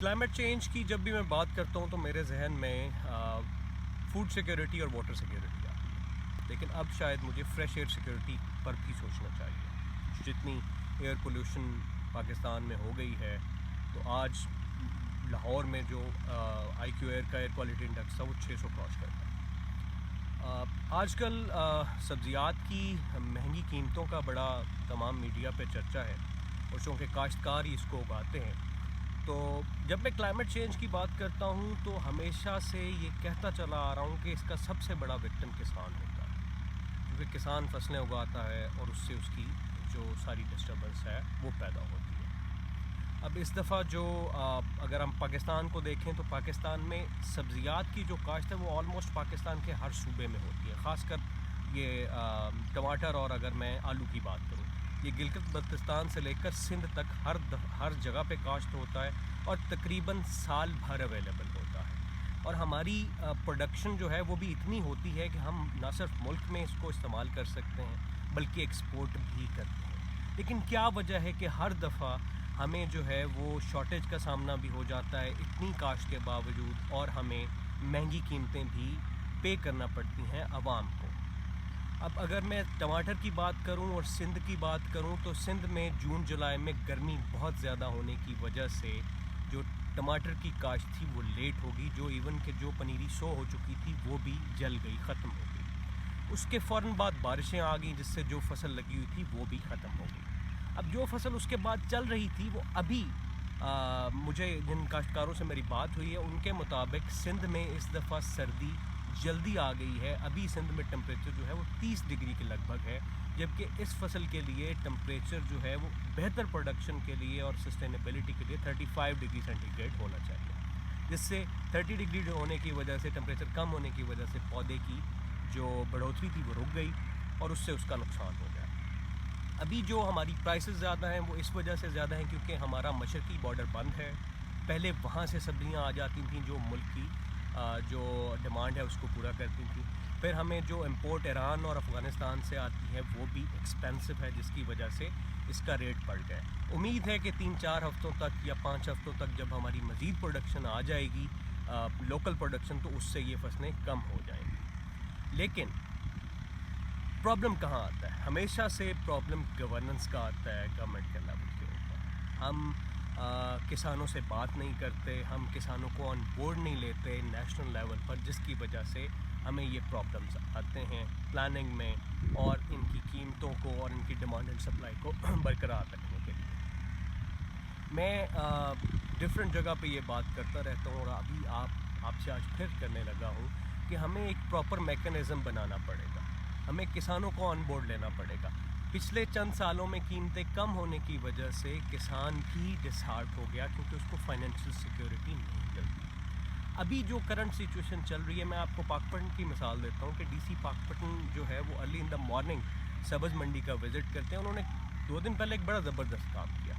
Climate change کی جب بھی میں بات کرتا ہوں تو میرے ذہن میں فوڈ سیکیورٹی اور واٹر سیکیورٹی آتی ہے، لیکن اب شاید مجھے فریش ایئر سیکیورٹی پر بھی سوچنا چاہیے۔ جتنی ایئر پولیوشن پاکستان میں ہو گئی ہے تو آج لاہور میں جو آئی کیو ایئر کا ایئر کوالٹی انڈیکس تھا وہ 600 کراس کرتا ہے۔ آج کل سبزیات کی مہنگی قیمتوں کا بڑا تمام میڈیا پہ چرچا ہے، اور چونکہ کاشتکار ہی اس کو اگاتے ہیں، تو جب میں کلائمیٹ چینج کی بات کرتا ہوں تو ہمیشہ سے یہ کہتا چلا آ رہا ہوں کہ اس کا سب سے بڑا وکٹم کسان ہوتا ہے، کیونکہ کسان فصلیں اگاتا ہے اور اس سے اس کی جو ساری ڈسٹربنس ہے وہ پیدا ہوتی ہے۔ اب اس دفعہ جو اگر ہم پاکستان کو دیکھیں تو پاکستان میں سبزیات کی جو کاشت ہے وہ آلموسٹ پاکستان کے ہر صوبے میں ہوتی ہے، خاص کر یہ ٹماٹر، اور اگر میں آلو کی بات کروں یہ گلگت بلتستان سے لے کر سندھ تک ہر جگہ پہ کاشت ہوتا ہے، اور تقریباً سال بھر اویلیبل ہوتا ہے۔ اور ہماری پروڈکشن جو ہے وہ بھی اتنی ہوتی ہے کہ ہم نہ صرف ملک میں اس کو استعمال کر سکتے ہیں بلکہ ایکسپورٹ بھی کرتے ہیں، لیکن کیا وجہ ہے کہ ہر دفعہ ہمیں جو ہے وہ شارٹیج کا سامنا بھی ہو جاتا ہے اتنی کاشت کے باوجود، اور ہمیں مہنگی قیمتیں بھی پے کرنا پڑتی ہیں عوام کو۔ اب اگر میں ٹماٹر کی بات کروں اور سندھ کی بات کروں تو سندھ میں جون جولائی میں گرمی بہت زیادہ ہونے کی وجہ سے جو ٹماٹر کی کاشت تھی وہ لیٹ ہوگی، جو ایون کہ جو پنیری 100 ہو چکی تھی وہ بھی جل گئی، ختم ہو گئی۔ اس کے فوراً بعد بارشیں آ گئیں جس سے جو فصل لگی ہوئی تھی وہ بھی ختم ہو گئی۔ اب جو فصل اس کے بعد چل رہی تھی وہ ابھی مجھے جن کاشتکاروں سے میری بات ہوئی ہے ان کے مطابق سندھ میں اس دفعہ سردی جلدی آ گئی ہے۔ ابھی سندھ میں ٹمپریچر جو ہے وہ 30 ڈگری کے لگ بھگ ہے، جبکہ اس فصل کے لیے ٹمپریچر جو ہے وہ بہتر پروڈکشن کے لیے اور سسٹینیبلٹی کے لیے 35 ڈگری سینٹی گریڈ ہونا چاہیے، جس سے 30 ڈگری ہونے کی وجہ سے، ٹمپریچر کم ہونے کی وجہ سے پودے کی جو بڑھوتری تھی وہ رک گئی اور اس سے اس کا نقصان ہو گیا۔ ابھی جو ہماری پرائسز زیادہ ہیں وہ اس وجہ سے زیادہ ہیں کیونکہ ہمارا مشرقی بارڈر بند ہے۔ پہلے وہاں سے سبزیاں آ جاتی تھیں جو ملک کی جو ڈیمانڈ ہے اس کو پورا کرتی تھیں، پھر ہمیں جو امپورٹ ایران اور افغانستان سے آتی ہے وہ بھی ایکسپینسو ہے، جس کی وجہ سے اس کا ریٹ بڑھ گیا ہے۔ امید ہے کہ 3-4 ہفتوں تک یا 5 ہفتوں تک جب ہماری مزید پروڈکشن آ جائے گی، لوکل پروڈکشن، تو اس سے یہ فصلیں کم ہو جائیں گی۔ لیکن پرابلم کہاں آتا ہے؟ ہمیشہ سے پرابلم گورننس کا آتا ہے، گورنمنٹ کے لیول کے اوپر۔ ہم کسانوں سے بات نہیں کرتے، ہم کسانوں کو آن بورڈ نہیں لیتے نیشنل لیول پر، جس کی وجہ سے ہمیں یہ پرابلمز آتے ہیں پلاننگ میں اور ان کی قیمتوں کو اور ان کی ڈیمانڈ اینڈ سپلائی کو برقرار رکھنے کے لیے۔ میں ڈفرینٹ جگہ پہ یہ بات کرتا رہتا ہوں، اور ابھی آپ سے آج پھر کرنے لگا ہوں کہ ہمیں ایک پراپر میکانزم بنانا پڑے گا، ہمیں کسانوں کو آن بورڈ لینا پڑے گا۔ پچھلے چند سالوں میں قیمتیں کم ہونے کی وجہ سے کسان بھی ڈسہارٹ ہو گیا کیونکہ اس کو فائنینشیل سیکیورٹی نہیں ملتی۔ ابھی جو کرنٹ سچویشن چل رہی ہے، میں آپ کو پاکپٹن کی مثال دیتا ہوں کہ ڈی سی پاکپٹن جو ہے وہ ارلی ان دا مارننگ سبز منڈی کا وزٹ کرتے ہیں۔ انہوں نے 2 دن پہلے ایک بڑا زبردست کام کیا۔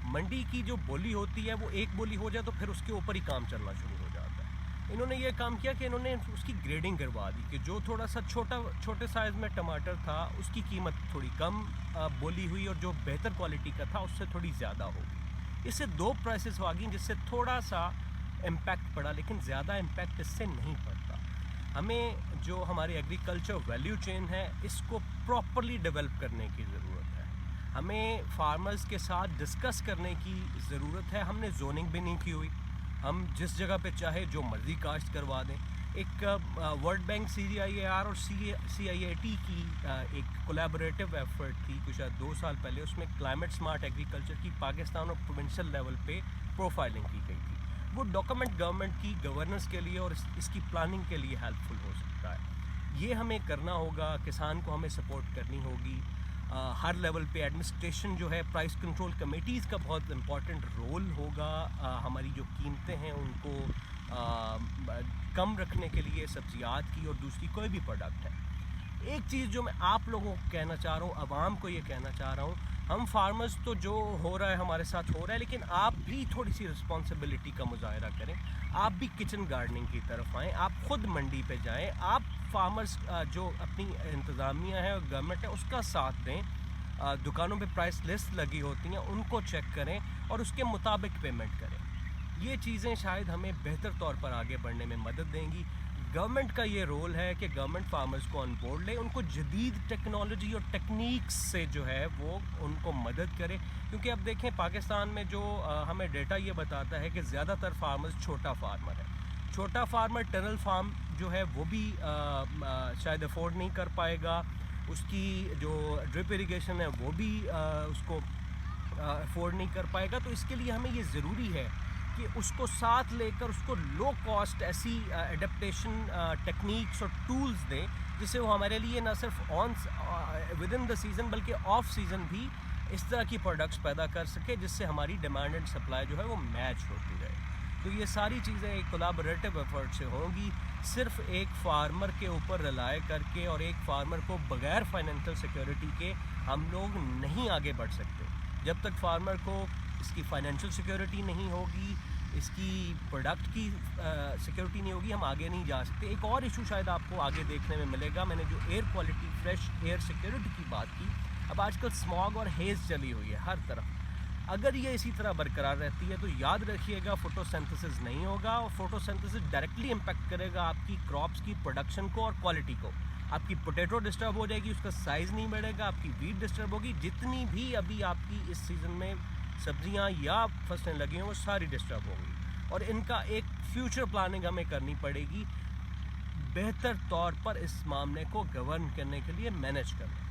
منڈی کی جو بولی ہوتی ہے وہ ایک بولی ہو جائے تو پھر اس کے اوپر ہی کام چلنا شروع ہو جاتا ہے۔ انہوں نے یہ کام کیا کہ انہوں نے اس کی گریڈنگ کروا دی کہ جو تھوڑا سا چھوٹے سائز میں ٹماٹر تھا اس کی قیمت تھوڑی کم بولی ہوئی، اور جو بہتر کوالٹی کا تھا اس سے تھوڑی زیادہ ہوگی۔ اس سے 2 پرائسز آ گئیں جس سے تھوڑا سا امپیکٹ پڑا، لیکن زیادہ امپیکٹ اس سے نہیں پڑتا۔ ہمیں جو ہماری ایگریکلچر ویلیو چین ہے اس کو پراپرلی ڈیولپ کرنے کی ضرورت ہے، ہمیں فارمرز کے ساتھ ڈسکس کرنے کی ضرورت ہے۔ ہم نے زوننگ بھی نہیں کی ہوئی، ہم جس جگہ پہ چاہے جو مرضی کاشت کروا دیں۔ ایک ورلڈ بینک CIAR اور CIAT کی ایک کولیبوریٹو ایفرٹ تھی کچھ 2 سال پہلے، اس میں کلائمیٹ سمارٹ ایگریکلچر کی پاکستان اور پروونشل لیول پہ پروفائلنگ کی گئی تھی۔ وہ ڈاکومنٹ گورنمنٹ کی گورننس کے لیے اور اس کی پلاننگ کے لیے ہیلپ فل ہو سکتا ہے۔ یہ ہمیں کرنا ہوگا، کسان کو ہمیں سپورٹ کرنی ہوگی ہر لیول پہ۔ ایڈمنسٹریشن جو ہے، پرائس کنٹرول کمیٹیز کا بہت امپورٹنٹ رول ہوگا ہماری جو قیمتیں ہیں ان کو کم رکھنے کے لیے، سبزیات کی اور دوسری کوئی بھی پروڈکٹ ہے۔ ایک چیز جو میں آپ لوگوں کو کہنا چاہ رہا ہوں، عوام کو یہ کہنا چاہ رہا ہوں، ہم فارمرز تو جو ہو رہا ہے ہمارے ساتھ ہو رہا ہے، لیکن آپ بھی تھوڑی سی رسپانسبلٹی کا مظاہرہ کریں، آپ بھی کچن گارڈننگ کی طرف آئیں، آپ خود منڈی پہ جائیں، آپ فارمرز جو اپنی انتظامیہ ہے اور گورنمنٹ ہے اس کا ساتھ دیں، دکانوں پہ پرائس لسٹ لگی ہوتی ہیں ان کو چیک کریں اور اس کے مطابق پیمنٹ کریں۔ یہ چیزیں شاید ہمیں بہتر طور پر آگے بڑھنے میں مدد دیں گی. گورنمنٹ کا یہ رول ہے کہ گورنمنٹ فارمرز کو آن بورڈ لے, ان کو جدید ٹیکنالوجی اور ٹیکنیکس سے جو ہے وہ ان کو مدد کرے, کیونکہ اب دیکھیں پاکستان میں جو ہمیں ڈیٹا یہ بتاتا ہے کہ زیادہ تر فارمرز چھوٹا فارمر ہے. چھوٹا فارمر ٹنل فارم جو ہے وہ بھی شاید افورڈ نہیں کر پائے گا, اس کی جو ڈرپ اریگیشن ہے وہ بھی اس کو افورڈ نہیں کر پائے گا. تو اس کے لیے ہمیں یہ ضروری ہے کہ اس کو ساتھ لے کر اس کو لو کاسٹ ایسی ایڈپٹیشن ٹیکنیکس اور ٹولز دیں جس سے وہ ہمارے لیے نہ صرف ود ان دا سیزن بلکہ آف سیزن بھی اس طرح کی پروڈکٹس پیدا کر سکے جس سے ہماری ڈیمانڈ اینڈ سپلائی جو ہے وہ میچ ہوتی رہے. تو یہ ساری چیزیں ایک کولیبوریٹو ایفرٹ سے ہوں گی. صرف ایک فارمر کے اوپر ریلائی کر کے اور ایک فارمر کو بغیر فائنینشیل سیکیورٹی کے ہم لوگ نہیں آگے بڑھ سکتے. جب تک فارمر کو اس کی فائنینشیل سیکیورٹی نہیں ہوگی, اس کی پروڈکٹ کی سیکیورٹی نہیں ہوگی, ہم آگے نہیں جا سکتے. ایک اور ایشو شاید آپ کو آگے دیکھنے میں ملے گا, میں نے جو air quality fresh air security کی بات کی, اب آج کل اسماگ اور ہیز چلی ہوئی ہے ہر طرف. اگر یہ اسی طرح برقرار رہتی ہے تو یاد رکھیے گا فوٹو سینتھسس نہیں ہوگا, اور فوٹو سینتھسس ڈائریکٹلی امپیکٹ کرے گا آپ کی کراپس کی پروڈکشن کو اور کوالٹی کو. آپ کی پوٹیٹو ڈسٹرب ہو جائے گی, اس کا سائز نہیں بڑھے گا, آپ کی ویٹ ڈسٹرب ہوگی, جتنی بھی ابھی آپ کی اس سیزن میں سبزیاں یا فصلیں لگی ہیں وہ ساری ڈسٹرب ہوں گی, اور ان کا ایک فیوچر پلاننگ ہمیں کرنی پڑے گی بہتر طور پر اس معاملے کو گورن کرنے کے لیے, مینیج کرنے.